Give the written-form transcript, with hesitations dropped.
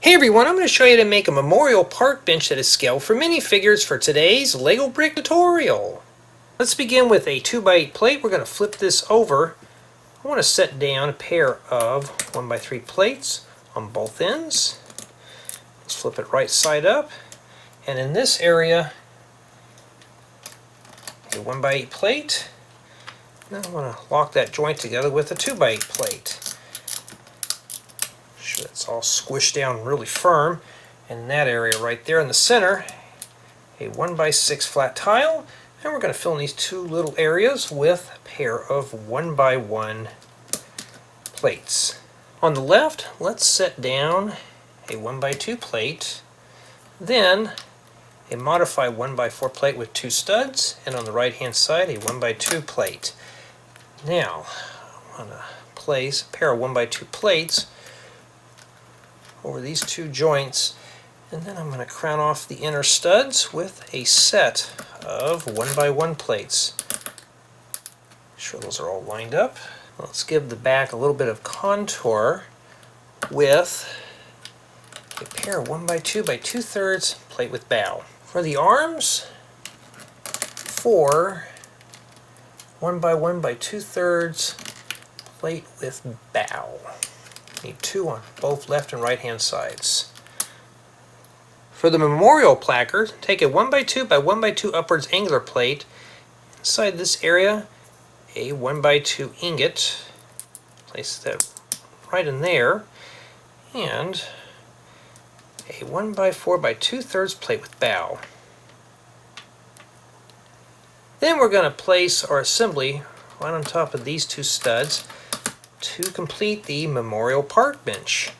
Hey everyone, I'm going to show you how to make a memorial park bench that is scaled for minifigures for today's Lego brick tutorial. Let's begin with a 2x8 plate. We're going to flip this over. I want to set down a pair of 1x3 plates on both ends. Let's flip it right side up. And in this area, a 1x8 plate. Now I want to lock that joint together with a 2x8 plate. Sure it's all squished down really firm. And in that area right there in the center, a 1x6 flat tile. And we're going to fill in these two little areas with a pair of 1x1 plates. On the left, let's set down a 1x2 plate, then a modified 1x4 plate with two studs, and on the right hand side a 1x2 plate. Now, I'm going to place a pair of 1x2 plates over these two joints, and then I'm going to crown off the inner studs with a set of 1x1 plates. Make sure those are all lined up. Let's give the back a little bit of contour with a pair of 1x2 by 2/3 plate with bow. For the arms, 4 1x1 by 2/3 plate with bow. Need two on both left and right hand sides. For the memorial placard, take a 1x2 by 1x2 upwards angular plate. Inside this area, a 1x2 ingot. Place that right in there. And a 1x4 by 2/3 plate with bow. Then we're going to place our assembly right on top of these two studs to complete the memorial park bench.